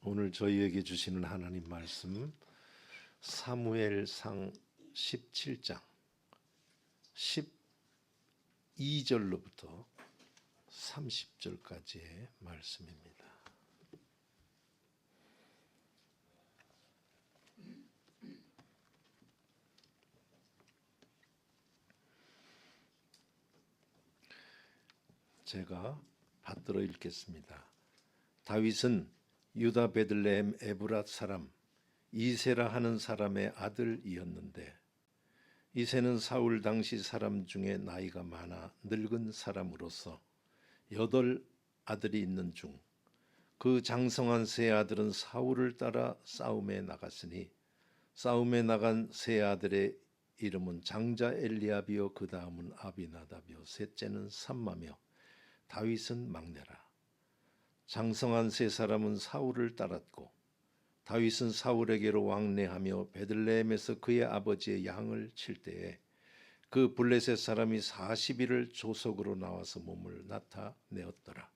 오늘 저희에게 주시는 하나님 말씀 사무엘상 17장 12절로부터 30절까지의 말씀입니다. 제가 받들어 읽겠습니다. 다윗은 유다 베들레헴 에브랏 사람 이세라 하는 사람의 아들이었는데, 이세는 사울 당시 사람 중에 나이가 많아 늙은 사람으로서 8 아들이 있는 중 그 장성한 세 아들은 사울을 따라 싸움에 나갔으니, 싸움에 나간 세 아들의 이름은 장자 엘리압이요, 그 다음은 아비나답이요, 셋째는 삼마며 다윗은 막내라. 장성한 세 사람은 사울을 따랐고, 다윗은 사울에게로 왕래하며 베들레헴에서 그의 아버지의 양을 칠 때에 그 블레셋 사람이 40일을 조석으로 나와서 몸을 나타내었더라.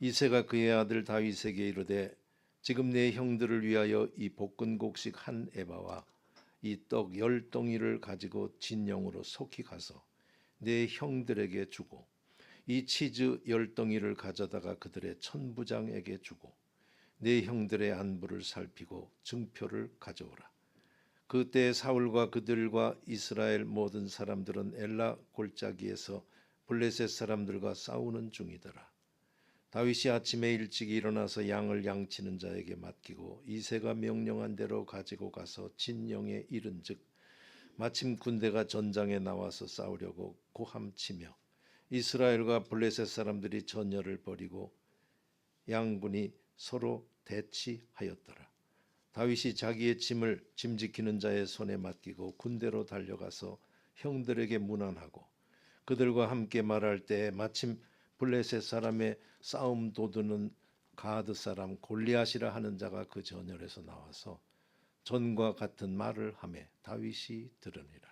이새가 그의 아들 다윗에게 이르되, 지금 내 형들을 위하여 이 볶은곡식 한 에바와 이 떡 10덩이를 가지고 진영으로 속히 가서 내 형들에게 주고, 이 치즈 10덩이를 가져다가 그들의 천부장에게 주고, 내 형들의 안부를 살피고 증표를 가져오라. 그때 사울과 그들과 이스라엘 모든 사람들은 엘라 골짜기에서 블레셋 사람들과 싸우는 중이더라. 다윗이 아침에 일찍 일어나서 양을 양치는 자에게 맡기고 이새가 명령한 대로 가지고 가서 진영에 이른즉, 마침 군대가 전장에 나와서 싸우려고 고함치며 이스라엘과 블레셋 사람들이 전열을 벌이고 양군이 서로 대치하였더라. 다윗이 자기의 짐을 짐 지키는 자의 손에 맡기고 군대로 달려가서 형들에게 문안하고 그들과 함께 말할 때에 마침 블레셋 사람의 싸움 도두는 가드 사람 골리앗이라 하는 자가 그 전열에서 나와서 전과 같은 말을 하매 다윗이 들으니라.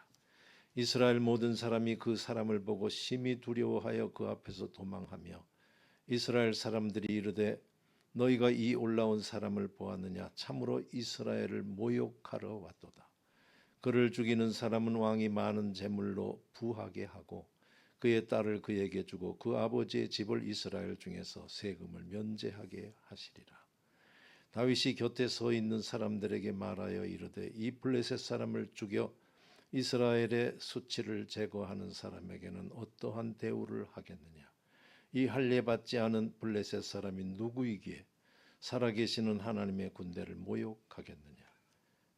이스라엘 모든 사람이 그 사람을 보고 심히 두려워하여 그 앞에서 도망하며, 이스라엘 사람들이 이르되, 너희가 이 올라온 사람을 보았느냐? 참으로 이스라엘을 모욕하러 왔도다. 그를 죽이는 사람은 왕이 많은 재물로 부하게 하고 그의 딸을 그에게 주고 그 아버지의 집을 이스라엘 중에서 세금을 면제하게 하시리라. 다윗이 곁에 서 있는 사람들에게 말하여 이르되, 이 블레셋 사람을 죽여 이스라엘의 수치를 제거하는 사람에게는 어떠한 대우를 하겠느냐? 이 할례 받지 않은 블레셋 사람이 누구이기에 살아계시는 하나님의 군대를 모욕하겠느냐?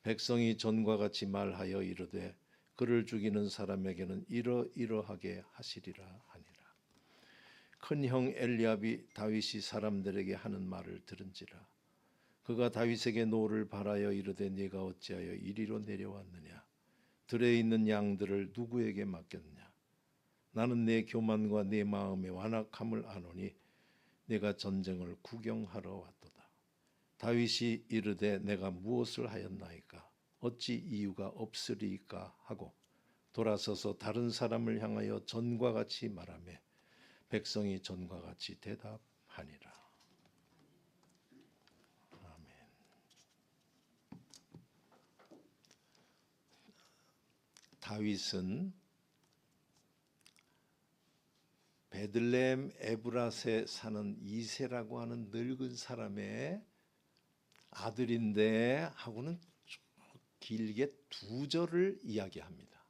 백성이 전과 같이 말하여 이르되, 그를 죽이는 사람에게는 이러이러하게 하시리라 하니라. 큰 형 엘리압이 다윗이 사람들에게 하는 말을 들은지라. 그가 다윗에게 노를 바라여 이르되, 네가 어찌하여 이리로 내려왔느냐? 들에 있는 양들을 누구에게 맡겼느냐? 나는 내 교만과 내 마음의 완악함을 아노니 내가 전쟁을 구경하러 왔도다. 다윗이 이르되, 내가 무엇을 하였나이까? 어찌 이유가 없으리까? 하고 돌아서서 다른 사람을 향하여 전과 같이 말하며 백성이 전과 같이 대답하니라. 아멘. 다윗은 베들레헴 에브랏에 사는 이새라고 하는 늙은 사람의 아들인데 하고는 길게 2절을 이야기합니다.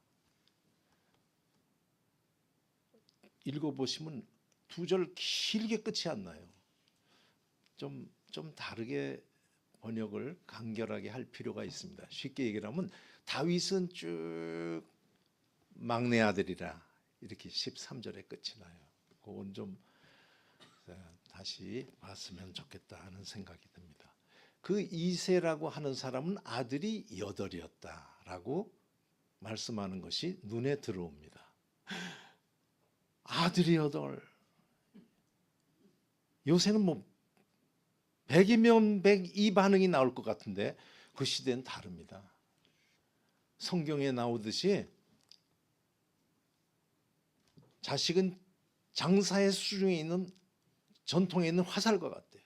읽어보시면 2절 길게 끝이 안 나요. 좀 다르게 번역을 간결하게 할 필요가 있습니다. 쉽게 얘기를 하면 다윗은 쭉 막내 아들이라 이렇게 13절에 끝이 나요. 그건 좀 다시 봤으면 좋겠다 하는 생각이 듭니다. 그 이새라고 하는 사람은 아들이 8이었다라고 말씀하는 것이 눈에 들어옵니다. 아들이 8. 요새는 뭐 100이면 100 이 반응이 나올 것 같은데 그 시대는 다릅니다. 성경에 나오듯이 자식은 장사의 수중에 있는 전통에 있는 화살과 같대요.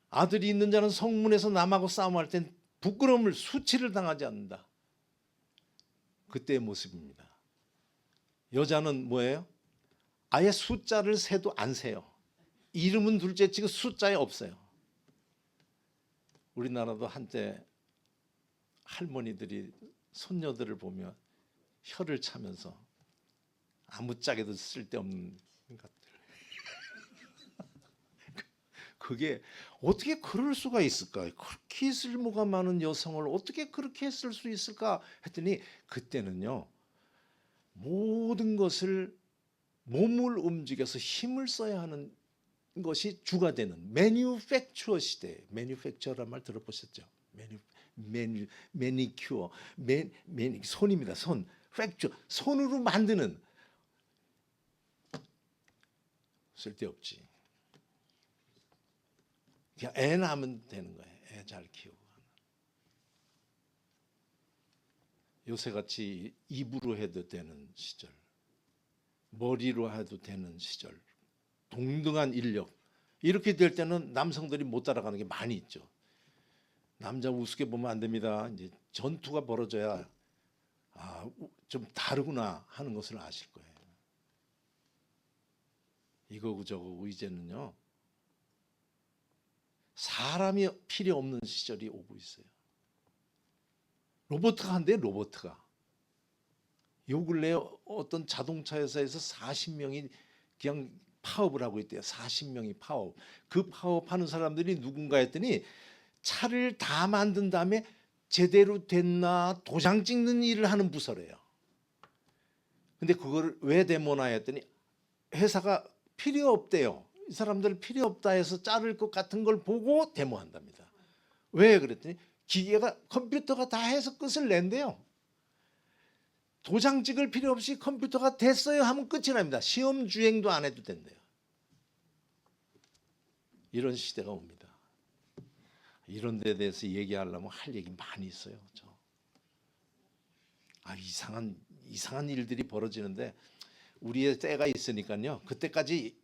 아들이 있는 자는 성문에서 남하고 싸움할 땐 부끄러움을 수치를 당하지 않는다. 그때의 모습입니다. 여자는 뭐예요? 아예 숫자를 세도 안 세요. 이름은 둘째치고 숫자에 없어요. 우리나라도 한때 할머니들이 손녀들을 보면 혀를 차면서 아무짝에도 쓸데없는 것들. 그게 어떻게 그럴 수가 있을까? 그렇게 쓸모가 많은 여성을 어떻게 그렇게 했을 수 있을까? 했더니 그때는요, 모든 것을 몸을 움직여서 힘을 써야 하는 것이 주가 되는 매니팩처어 시대. 매니팩처어란 말 들어보셨죠? 매니큐어, 손입니다. 손. 팩처, 손으로 만드는. 쓸데없지. 그냥 애 낳으면 되는 거예요. 애 잘 키우고. 요새같이 입으로 해도 되는 시절, 머리로 해도 되는 시절, 동등한 인력, 이렇게 될 때는 남성들이 못 따라가는 게 많이 있죠. 남자 우습게 보면 안 됩니다. 이제 전투가 벌어져야 좀 다르구나 하는 것을 아실 거예요. 이거고 저거고 이제는요, 사람이 필요 없는 시절이 오고 있어요. 로봇가 한대, 로봇가. 요 근래 어떤 자동차 회사에서 40명이 그냥 파업을 하고 있대요. 40명이 파업. 그 파업하는 사람들이 누군가 했더니 차를 다 만든 다음에 제대로 됐나 도장 찍는 일을 하는 부서래요. 근데 그걸 왜 데모나 했더니 회사가 필요 없대요. 이 사람들 필요 없다 해서 자를 것 같은 걸 보고 데모한답니다. 왜 그랬더니 기계가, 컴퓨터가 다 해서 끝을 낸대요. 도장 찍을 필요 없이 컴퓨터가 됐어요 하면 끝이 납니다. 시험 주행도 안 해도 된대요. 이런 시대가 옵니다. 이런 데에 대해서 얘기하려면 할 얘기 많이 있어요. 이상한 일들이 벌어지는데 우리의 때가 있으니까요. 그때까지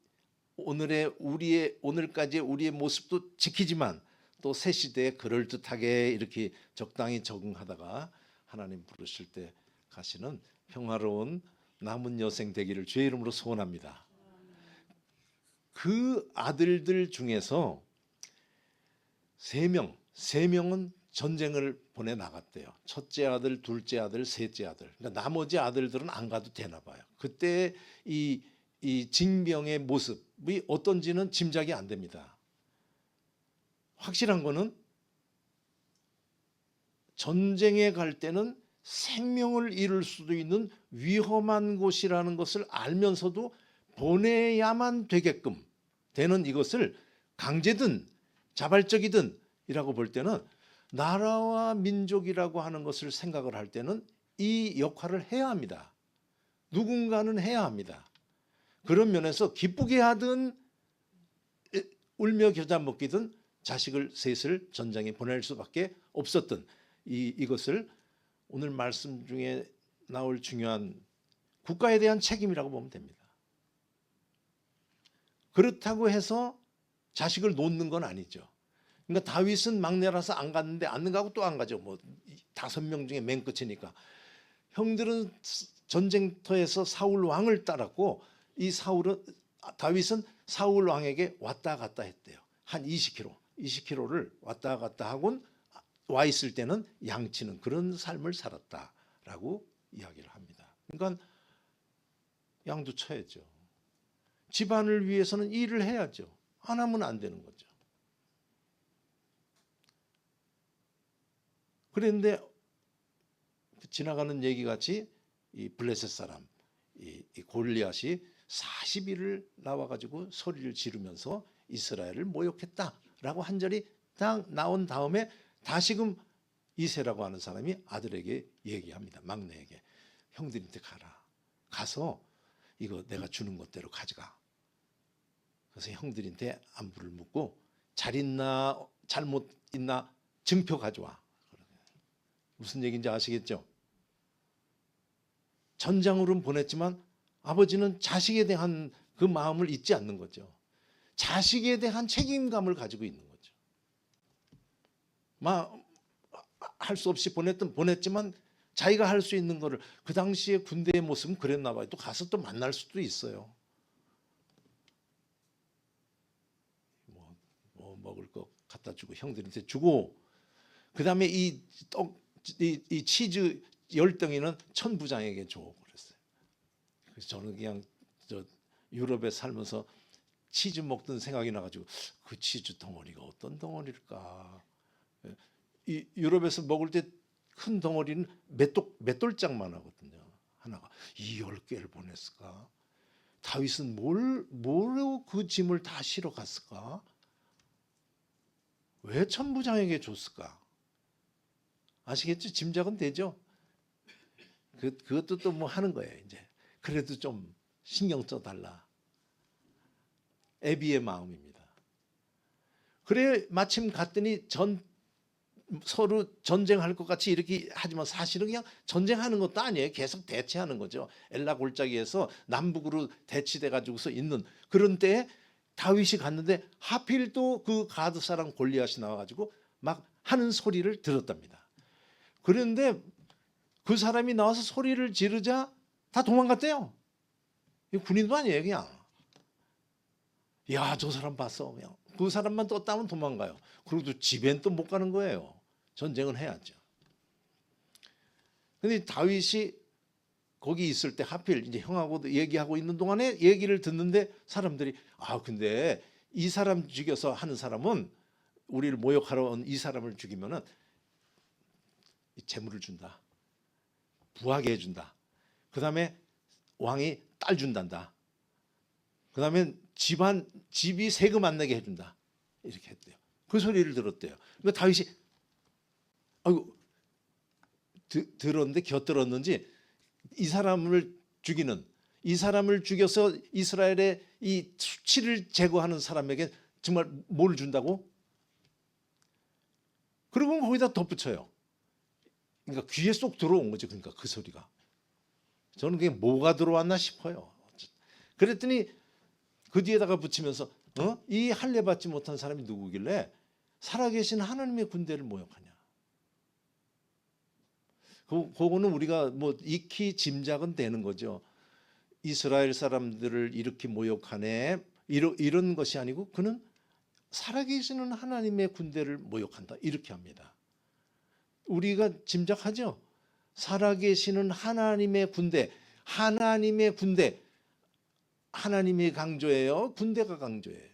오늘까지 우리의 모습도 지키지만 또 새 시대에 그럴듯하게 이렇게 적당히 적응하다가 하나님 부르실 때 가시는 평화로운 남은 여생 되기를 주의 이름으로 소원합니다. 그 아들들 중에서 세 명은 전쟁을 보내 나갔대요. 첫째 아들, 둘째 아들, 셋째 아들. 그러니까 나머지 아들들은 안 가도 되나 봐요. 그때 이 징병의 모습이 어떤지는 짐작이 안 됩니다. 확실한 거는 전쟁에 갈 때는 생명을 잃을 수도 있는 위험한 곳이라는 것을 알면서도 보내야만 되게끔 되는 이것을 강제든 자발적이든 이라고 볼 때는 나라와 민족이라고 하는 것을 생각을 할 때는 이 역할을 해야 합니다. 누군가는 해야 합니다. 그런 면에서 기쁘게 하든 울며 겨자 먹기든 자식을 셋을 전장에 보낼 수밖에 없었던 이것을 오늘 말씀 중에 나올 중요한 국가에 대한 책임이라고 보면 됩니다. 그렇다고 해서 자식을 놓는 건 아니죠. 그러니까 다윗은 막내라서 안 갔는데 안 가고 또 안 가죠. 5명 중에 맨 끝이니까. 형들은 전쟁터에서 사울 왕을 따랐고 다윗은 사울 왕에게 왔다 갔다 했대요. 한 20km를 왔다 갔다 하곤 와 있을 때는 양치는 그런 삶을 살았다라고 이야기를 합니다. 그러니까 양도 쳐야죠. 집안을 위해서는 일을 해야죠. 안 하면 안 되는 거죠. 그런데 지나가는 얘기같이 이 블레셋 사람 이 골리앗이 40일을 나와가지고 소리를 지르면서 이스라엘을 모욕했다라고 한 절이 딱 나온 다음에 다시금 이새라고 하는 사람이 아들에게 얘기합니다. 막내에게. 형들한테 가서 이거 내가 주는 것대로 가져가. 그래서 형들한테 안부를 묻고 잘 있나 잘못 있나 증표 가져와. 무슨 얘기인지 아시겠죠? 전장으로는 보냈지만 아버지는 자식에 대한 그 마음을 잊지 않는 거죠. 자식에 대한 책임감을 가지고 있는 거죠. 할 수 없이 보냈지만 자기가 할 수 있는 거를 그 당시에 군대의 모습은 그랬나 봐요. 또 가서 또 만날 수도 있어요. 뭐 먹을 거 갖다 주고 형들한테 주고 그다음에 이 치즈 10덩이는 천부장에게 줘 그랬어요. 그래서 저는 그냥 유럽에 살면서 치즈 먹던 생각이 나가지고 그 치즈 덩어리가 어떤 덩어리일까. 이 유럽에서 먹을 때 큰 덩어리는 맷돌짝만 하거든요. 하나가 이 10개를 보냈을까. 다윗은 뭐로 그 짐을 다 실어 갔을까. 왜 천부장에게 줬을까. 아시겠죠? 짐작은 되죠? 그것도 또 뭐 하는 거예요. 이제 그래도 좀 신경 써달라. 애비의 마음입니다. 그래 마침 갔더니 서로 전쟁할 것 같이 이렇게 하지만 사실은 그냥 전쟁하는 것도 아니에요. 계속 대치하는 거죠. 엘라 골짜기에서 남북으로 대치돼 가지고서 있는 그런 때에 다윗이 갔는데 하필 또 그 가드 사람 골리앗이 나와가지고 막 하는 소리를 들었답니다. 그런데 그 사람이 나와서 소리를 지르자 다 도망갔대요. 군인도 아니에요, 그냥. 야, 저 사람 봤어. 그냥 그 사람만 떴다면 도망가요. 그리고 또 집엔 또 못 가는 거예요. 전쟁은 해야죠. 근데 다윗이 거기 있을 때 하필 이제 형하고 얘기하고 있는 동안에 얘기를 듣는데 사람들이 근데 이 사람 죽여서 하는 사람은 우리를 모욕하러 온 이 사람을 죽이면은 재물을 준다. 부하게 해준다. 그 다음에 왕이 딸 준단다. 그 다음에 집이 세금 안 내게 해준다. 이렇게 했대요. 그 소리를 들었대요. 그러니까 다윗이 들었는데 곁들었는지 이 사람을 죽여서 이스라엘의 이 수치를 제거하는 사람에게 정말 뭘 준다고? 그리고 거기다 덧붙여요. 그러니까 귀에 쏙 들어온 거죠. 그러니까 그 소리가. 저는 그게 뭐가 들어왔나 싶어요. 그랬더니 그 뒤에다가 붙이면서 이 할례 받지 못한 사람이 누구길래 살아계신 하나님의 군대를 모욕하냐. 그거는 우리가 뭐 익히 짐작은 되는 거죠. 이스라엘 사람들을 이렇게 모욕하네 이런 것이 아니고 그는 살아계시는 하나님의 군대를 모욕한다 이렇게 합니다. 우리가 짐작하죠. 살아계시는 하나님의 군대, 하나님이 강조예요? 군대가 강조예요?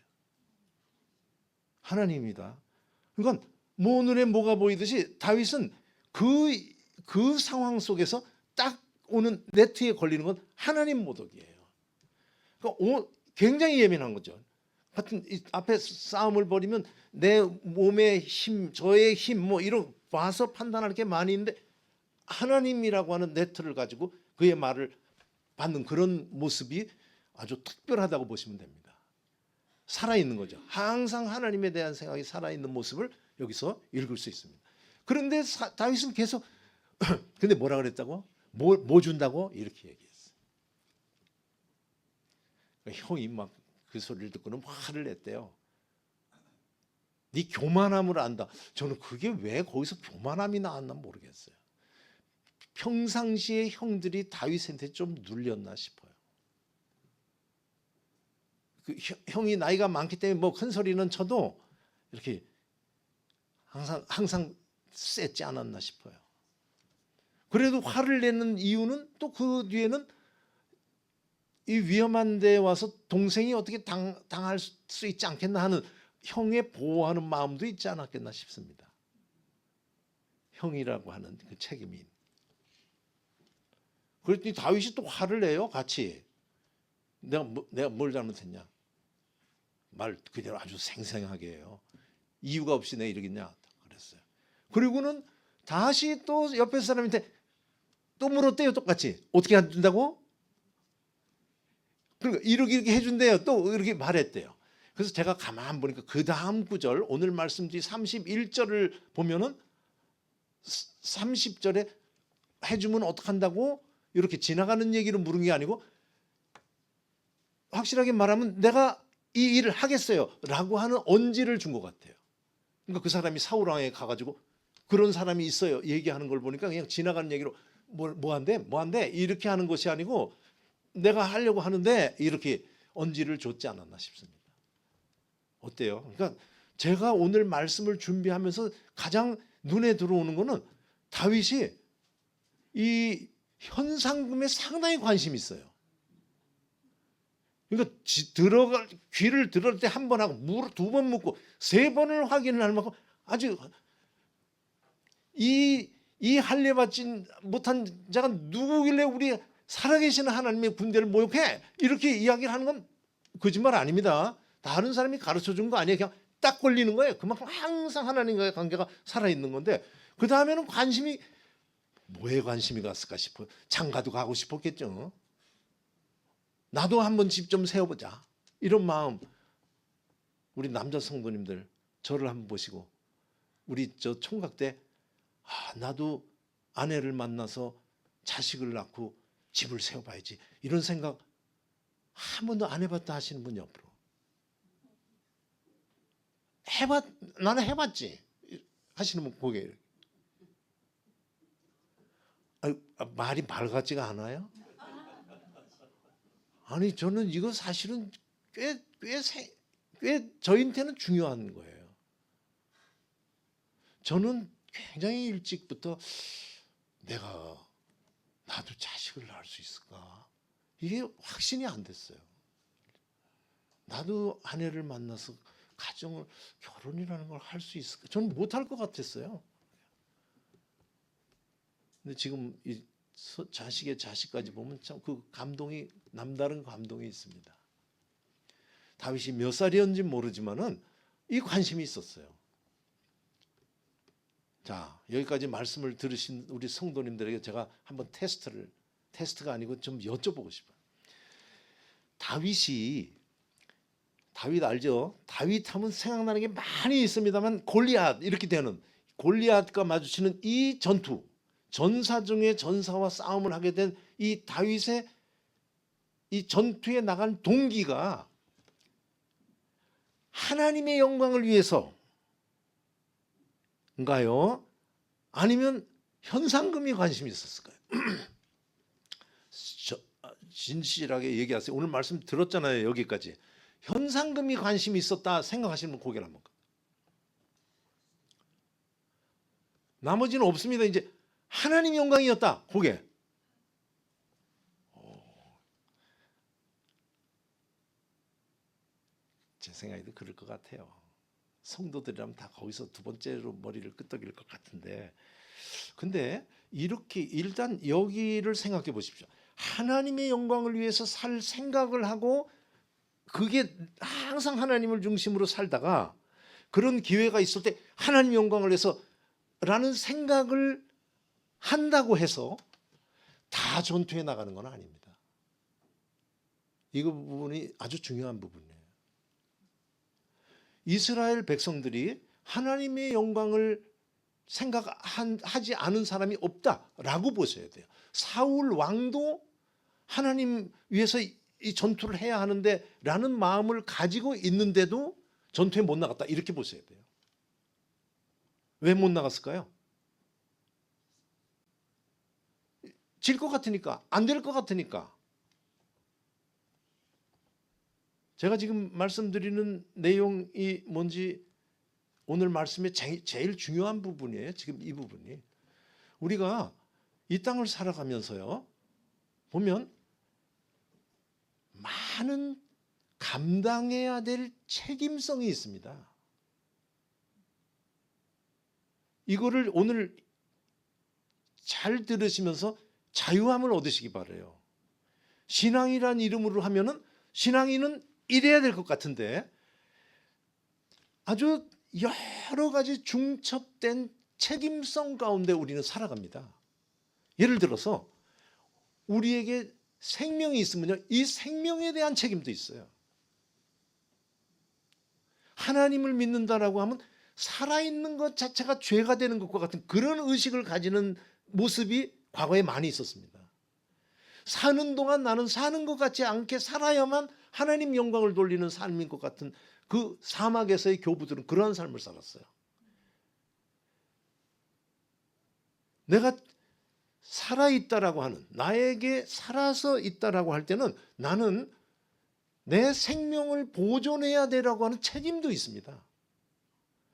하나님이다. 그러니까 뭐 눈에 뭐가 보이듯이 다윗은 그 상황 속에서 딱 오는 네트에 걸리는 건 하나님 모독이에요. 그러니까 굉장히 예민한 거죠. 하여튼 앞에 싸움을 벌이면 내 몸의 힘, 저의 힘 뭐 이런 봐서 판단할 게 많이 있는데 하나님이라고 하는 네트를 가지고 그의 말을 받는 그런 모습이 아주 특별하다고 보시면 됩니다. 살아있는 거죠. 항상 하나님에 대한 생각이 살아있는 모습을 여기서 읽을 수 있습니다. 그런데 다윗은 계속 근데 뭐라 그랬다고? 뭐 준다고? 이렇게 얘기했어요. 그러니까 형이 막 그 소리를 듣고는 화를 냈대요. 네 교만함을 안다. 저는 그게 왜 거기서 교만함이 나왔나 모르겠어요. 평상시에 형들이 다윗한테 좀 눌렸나 싶어요. 그 형이 나이가 많기 때문에 뭐 큰 소리는 쳐도 이렇게 항상 셌지 않았나 싶어요. 그래도 화를 내는 이유는 또 그 뒤에는 이 위험한 데 와서 동생이 어떻게 당할 수 있지 않겠나 하는 형의 보호하는 마음도 있지 않았겠나 싶습니다. 형이라고 하는 그 책임이. 그랬더니 다윗이 또 화를 내요. 같이. 내가 뭘 잘못했냐. 말 그대로 아주 생생하게 해요. 이유가 없이 내가 이러겠냐 그랬어요. 그리고는 다시 또 옆에 사람한테 또 물었대요. 똑같이. 어떻게 해준다고? 그러니까 이렇게 해준대요. 또 이렇게 말했대요. 그래서 제가 가만 보니까 그 다음 구절 오늘 말씀 뒤 31절을 보면은 30절에 해주면 어떡한다고 이렇게 지나가는 얘기를 물은 게 아니고 확실하게 말하면 내가 이 일을 하겠어요 라고 하는 언지를 준 것 같아요. 그러니까 그 사람이 사울왕에 가가지고 그런 사람이 있어요 얘기하는 걸 보니까 그냥 지나가는 얘기로 뭐 한대 이렇게 하는 것이 아니고 내가 하려고 하는데 이렇게 언지를 줬지 않았나 싶습니다. 어때요? 그러니까 제가 오늘 말씀을 준비하면서 가장 눈에 들어오는 거는 다윗이 이 현상금에 상당히 관심이 있어요. 그러니까 귀를 들을 때 한 번 하고 두 번 묻고 세 번을 확인을 할 만큼 아주 이 할례받지 못한 자가 누구길래 우리 살아계시는 하나님의 군대를 모욕해? 이렇게 이야기를 하는 건 거짓말 아닙니다. 다른 사람이 가르쳐 준 거 아니에요. 그냥 딱 걸리는 거예요. 그만큼 항상 하나님과의 관계가 살아있는 건데 그 다음에는 관심이 뭐에 관심이 갔을까 싶어요. 장가도 가고 싶었겠죠. 나도 한번 집 좀 세워보자. 이런 마음. 우리 남자 성도님들 저를 한번 보시고 우리 저 총각 때 나도 아내를 만나서 자식을 낳고 집을 세워봐야지. 이런 생각 한 번도 안 해봤다 하시는 분 옆으로. 나는 해봤지 하시는 분 고개. 말이 말 같지가 않아요? 아니 저는 이거 사실은 꽤 저한테는 중요한 거예요. 저는 굉장히 일찍부터 나도 자식을 낳을 수 있을까? 이게 확신이 안 됐어요. 나도 아내를 만나서 결혼이라는 걸 할 수 있을까? 저는 못할 것 같았어요. 근데 지금 이 자식의 자식까지 보면 참 그 감동이 남다른 감동이 있습니다. 다윗이 몇 살이었는지 모르지만은 이 관심이 있었어요. 자, 여기까지 말씀을 들으신 우리 성도님들에게 제가 한번 테스트가 아니고 좀 여쭤보고 싶어요. 다윗 알죠? 다윗 하면 생각나는 게 많이 있습니다만 골리앗 이렇게 되는 골리앗과 마주치는 이 전사 중에 전사와 싸움을 하게 된 이 다윗의 이 전투에 나간 동기가 하나님의 영광을 위해서인가요? 아니면 현상금이 관심이 있었을까요? 진실하게 얘기하세요. 오늘 말씀 들었잖아요. 여기까지. 현상금이 관심이 있었다 생각하시는 분 고개를 한번. 나머지는 없습니다. 이제 하나님 영광이었다. 고개. 제 생각에도 그럴 것 같아요. 성도들이라면 다 거기서 두 번째로 머리를 끄덕일 것 같은데, 근데 이렇게 일단 여기를 생각해 보십시오. 하나님의 영광을 위해서 살 생각을 하고 그게 항상 하나님을 중심으로 살다가 그런 기회가 있을 때 하나님 영광을 위해서 라는 생각을 한다고 해서 다 전투에 나가는 건 아닙니다. 이 부분이 아주 중요한 부분이에요. 이스라엘 백성들이 하나님의 영광을 생각하지 않은 사람이 없다라고 보셔야 돼요. 사울 왕도 하나님 위해서 이 전투를 해야 하는데 라는 마음을 가지고 있는데도 전투에 못 나갔다 이렇게 보셔야 돼요. 왜 못 나갔을까요? 질 것 같으니까, 안 될 것 같으니까. 제가 지금 말씀드리는 내용이 뭔지 오늘 말씀의 제일 중요한 부분이에요. 지금 이 부분이. 우리가 이 땅을 살아가면서요. 보면 많은 감당해야 될 책임성이 있습니다. 이거를 오늘 잘 들으시면서 자유함을 얻으시기 바라요. 신앙이란 이름으로 하면은 신앙인은 이래야 될 것 같은데 아주 여러 가지 중첩된 책임성 가운데 우리는 살아갑니다. 예를 들어서 우리에게 생명이 있으면요, 이 생명에 대한 책임도 있어요. 하나님을 믿는다라고 하면 살아있는 것 자체가 죄가 되는 것과 같은 그런 의식을 가지는 모습이 과거에 많이 있었습니다. 사는 동안 나는 사는 것 같지 않게 살아야만 하나님 영광을 돌리는 삶인 것 같은 그 사막에서의 교부들은 그러한 삶을 살았어요. 내가 살아있다라고 하는, 나에게 살아서 있다라고 할 때는 나는 내 생명을 보존해야 되라고 하는 책임도 있습니다.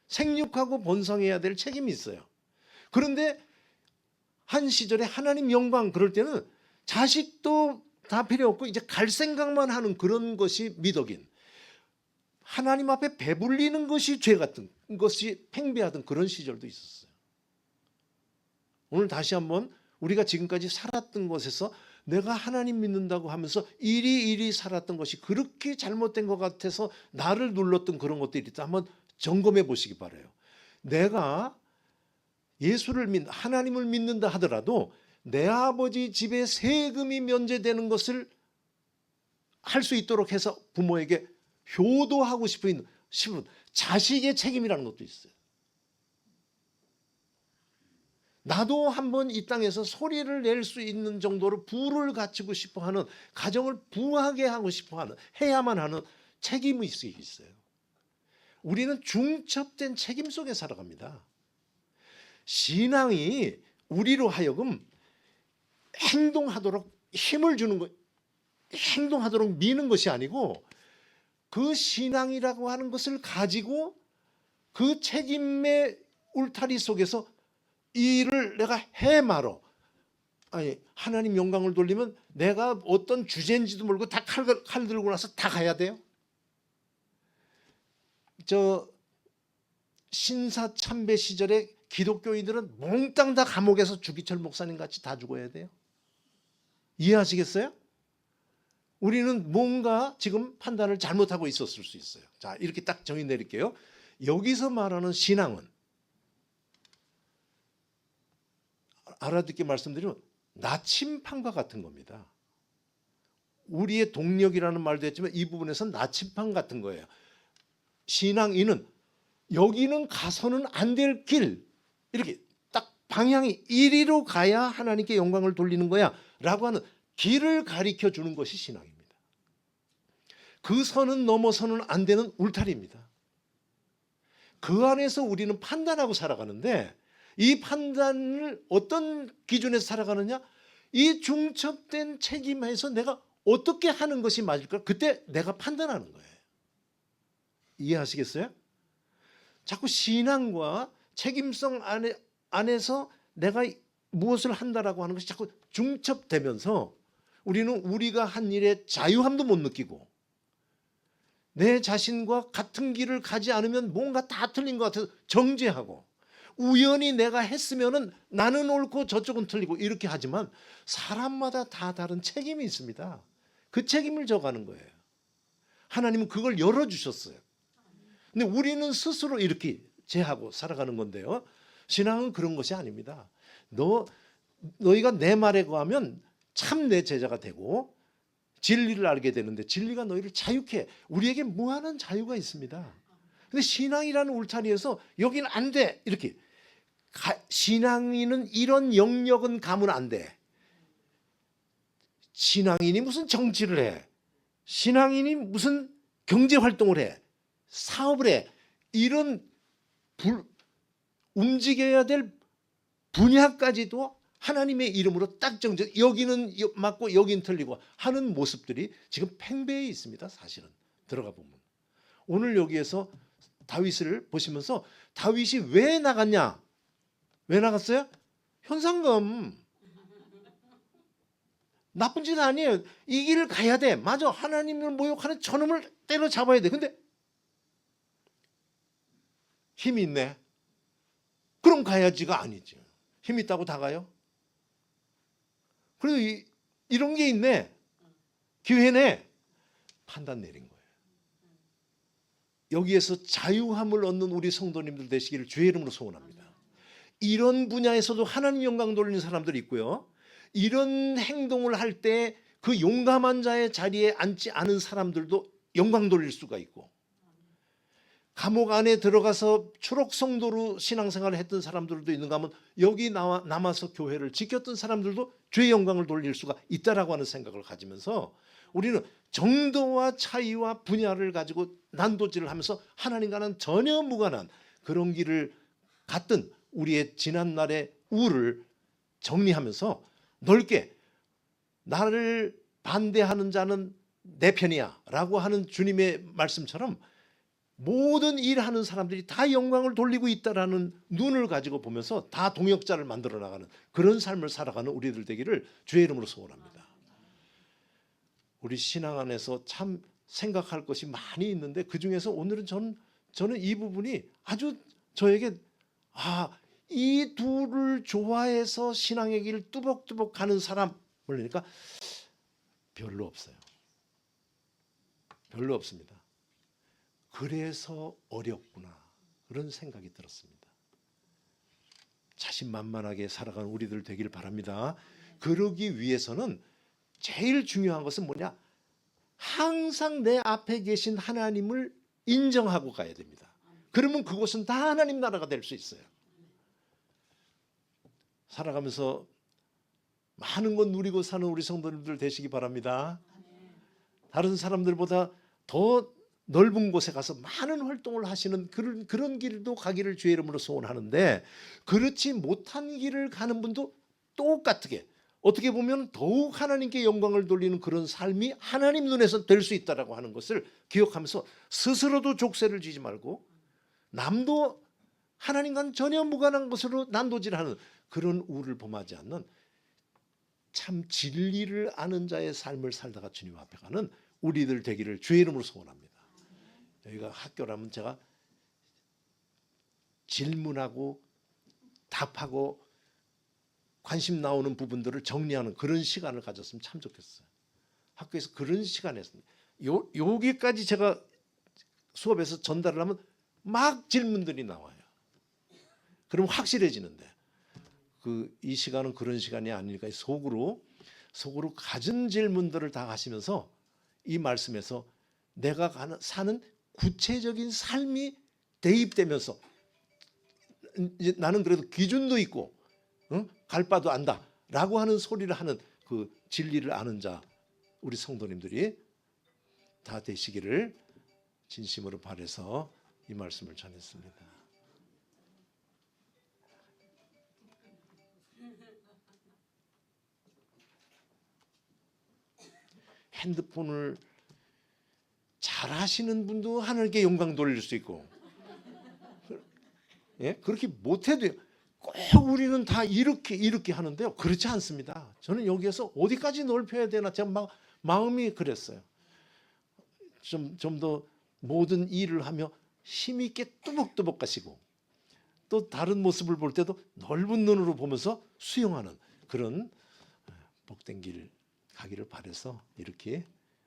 생육하고 번성해야 될 책임이 있어요. 그런데 한 시절에 하나님 영광 그럴 때는 자식도 다 필요 없고 이제 갈 생각만 하는 그런 것이 미덕인, 하나님 앞에 배불리는 것이 죄 같은 것이 팽배하던 그런 시절도 있었어요. 오늘 다시 한번 우리가 지금까지 살았던 것에서 내가 하나님 믿는다고 하면서 이리 살았던 것이 그렇게 잘못된 것 같아서 나를 눌렀던 그런 것들이 있다 한번 점검해 보시기 바라요. 내가 하나님을 믿는다 하더라도 내 아버지 집에 세금이 면제되는 것을 할 수 있도록 해서 부모에게 효도하고 싶은 자식의 책임이라는 것도 있어요. 나도 한번 이 땅에서 소리를 낼 수 있는 정도로 부를 갖추고 싶어하는, 가정을 부하게 하고 싶어하는, 해야만 하는 책임이 있어요. 우리는 중첩된 책임 속에 살아갑니다. 신앙이 우리로 하여금 행동하도록 힘을 주는 것, 행동하도록 미는 것이 아니고 그 신앙이라고 하는 것을 가지고 그 책임의 울타리 속에서 이 일을 내가 해 말어. 아니, 하나님 영광을 돌리면 내가 어떤 주제인지도 모르고 다 칼 들고 나서 다 가야 돼요. 저 신사참배 시절에 기독교인들은 몽땅 다 감옥에서 주기철 목사님 같이 다 죽어야 돼요. 이해하시겠어요? 우리는 뭔가 지금 판단을 잘못하고 있었을 수 있어요. 자, 이렇게 딱 정의 내릴게요. 여기서 말하는 신앙은 알아듣게 말씀드리면 나침판과 같은 겁니다. 우리의 동력이라는 말도 했지만 이 부분에서는 나침판 같은 거예요. 신앙인은 여기는 가서는 안 될 길, 이렇게 딱 방향이 이리로 가야 하나님께 영광을 돌리는 거야 라고 하는 길을 가리켜 주는 것이 신앙입니다. 그 선은 넘어서는 안 되는 울타리입니다. 그 안에서 우리는 판단하고 살아가는데 이 판단을 어떤 기준에서 살아가느냐? 이 중첩된 책임에서 내가 어떻게 하는 것이 맞을까? 그때 내가 판단하는 거예요. 이해하시겠어요? 자꾸 신앙과 책임성 안에서 내가 무엇을 한다라고 하는 것이 자꾸 중첩되면서 우리는 우리가 한 일에 자유함도 못 느끼고 내 자신과 같은 길을 가지 않으면 뭔가 다 틀린 것 같아서 정죄하고 우연히 내가 했으면은 나는 옳고 저쪽은 틀리고 이렇게 하지만 사람마다 다 다른 책임이 있습니다. 그 책임을 져가는 거예요. 하나님은 그걸 열어주셨어요. 근데 우리는 스스로 이렇게 제하고 살아가는 건데요. 신앙은 그런 것이 아닙니다. 너희가 내 말에 거하면 참 내 제자가 되고 진리를 알게 되는데 진리가 너희를 자유케 해. 우리에게 무한한 자유가 있습니다. 근데 신앙이라는 울타리에서 여기는 안 돼 이렇게 신앙인은 이런 영역은 가면 안 돼. 신앙인이 무슨 정치를 해, 신앙인이 무슨 경제활동을 해, 사업을 해, 이런 움직여야 될 분야까지도 하나님의 이름으로 딱 정정, 여기는 맞고 여기는 틀리고 하는 모습들이 지금 팽배해 있습니다. 사실은 들어가 보면 오늘 여기에서 다윗을 보시면서 다윗이 왜 나갔냐? 왜 나갔어요? 현상금. 나쁜 짓 아니에요. 이 길을 가야 돼. 맞아. 하나님을 모욕하는 저놈을 때려잡아야 돼. 근데 힘이 있네. 그럼 가야지가 아니지. 힘 있다고 다 가요? 그래도 이런 게 있네. 기회네. 판단 내린 거예요. 여기에서 자유함을 얻는 우리 성도님들 되시기를 주의 이름으로 소원합니다. 이런 분야에서도 하나님 영광 돌리는 사람들이 있고요. 이런 행동을 할 때 그 용감한 자의 자리에 앉지 않은 사람들도 영광 돌릴 수가 있고, 감옥 안에 들어가서 초록 성도로 신앙생활을 했던 사람들도 있는가 하면 여기 남아서 교회를 지켰던 사람들도 주의 영광을 돌릴 수가 있다라고 하는 생각을 가지면서 우리는 정도와 차이와 분야를 가지고 난도질을 하면서 하나님과는 전혀 무관한 그런 길을 갔던 우리의 지난날의 우를 정리하면서 넓게 나를 반대하는 자는 내 편이야 라고 하는 주님의 말씀처럼 모든 일하는 사람들이 다 영광을 돌리고 있다라는 눈을 가지고 보면서 다 동역자를 만들어 나가는 그런 삶을 살아가는 우리들 되기를 주의 이름으로 소원합니다. 우리 신앙 안에서 참 생각할 것이 많이 있는데 그중에서 오늘은 저는 이 부분이 아주 저에게 이 둘을 좋아해서 신앙의 길 뚜벅뚜벅 가는 사람을 그러니까 별로 없어요. 별로 없습니다. 그래서 어렵구나 그런 생각이 들었습니다. 자신만만하게 살아가는 우리들 되길 바랍니다. 그러기 위해서는 제일 중요한 것은 뭐냐? 항상 내 앞에 계신 하나님을 인정하고 가야 됩니다. 그러면 그곳은 다 하나님 나라가 될 수 있어요. 살아가면서 많은 것 누리고 사는 우리 성도님들 되시기 바랍니다. 다른 사람들보다 더 넓은 곳에 가서 많은 활동을 하시는 그런 길도 가기를 주의 이름으로 소원하는데 그렇지 못한 길을 가는 분도 똑같게 어떻게 보면 더욱 하나님께 영광을 돌리는 그런 삶이 하나님 눈에서 될 수 있다라고 하는 것을 기억하면서 스스로도 족쇄를 지지 말고 남도 하나님과는 전혀 무관한 것으로 난도질하는 그런 우를 범하지 않는 참 진리를 아는 자의 삶을 살다가 주님 앞에 가는 우리들 되기를 주의 이름으로 소원합니다. 여기가 학교라면 제가 질문하고 답하고 관심 나오는 부분들을 정리하는 그런 시간을 가졌으면 참 좋겠어요. 학교에서 그런 시간에 여기까지 제가 수업에서 전달을 하면 막 질문들이 나와요. 그럼 확실해지는데 이 시간은 그런 시간이 아니니까 속으로 갖은 질문들을 다 하시면서 이 말씀에서 내가 사는 구체적인 삶이 대입되면서 이제 나는 그래도 기준도 있고 갈 바도 안다라고 하는 소리를 하는 그 진리를 아는 자 우리 성도님들이 다 되시기를 진심으로 바라서 이 말씀을 전했습니다. 핸드폰을 잘 하시는 분도 하나님께 영광 돌릴 수 있고 그렇게 못해도 꼭 우리는 다 이렇게 하는데요. 그렇지 않습니다. 저는 여기에서 어디까지 넓혀야 되나 제가 마음이 그랬어요. 좀 더 모든 일을 하며 힘있게 뚜벅뚜벅 가시고 또 다른 모습을 볼 때도 넓은 눈으로 보면서 수용하는 그런 복된 길 가기를 바라서 이렇게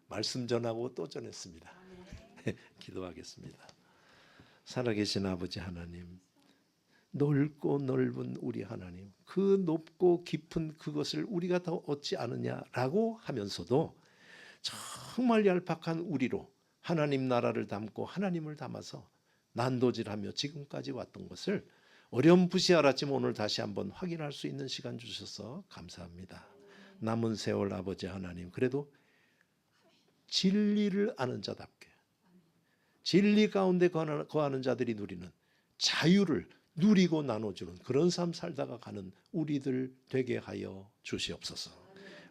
말씀 전하고 또 전했습니다. 기도하겠습니다. 살아계신 아버지 하나님, 넓고 넓은 우리 하나님, 그 높고 깊은 그것을 우리가 더 얻지 않느냐라고 하면서도 정말 얄팍한 우리로 하나님 나라를 담고 하나님을 담아서 난도질하며 지금까지 왔던 것을 어렴풋이 알았지만 오늘 다시 한번 확인할 수 있는 시간 주셔서 감사합니다. 남은 세월 아버지 하나님, 그래도 진리를 아는 자답게 진리 가운데 거하는 자들이 누리는 자유를 누리고 나눠주는 그런 삶 살다가 가는 우리들 되게 하여 주시옵소서.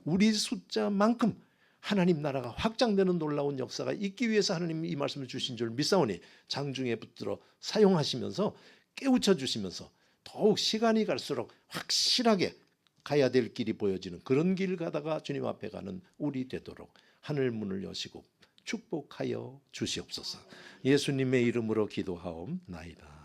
우리 숫자만큼 하나님 나라가 확장되는 놀라운 역사가 있기 위해서 하나님이 이 말씀을 주신 줄 믿사오니 장중에 붙들어 사용하시면서 깨우쳐 주시면서 더욱 시간이 갈수록 확실하게 가야 될 길이 보여지는 그런 길 가다가 주님 앞에 가는 우리 되도록 하늘 문을 여시고 축복하여 주시옵소서. 예수님의 이름으로 기도하옵나이다.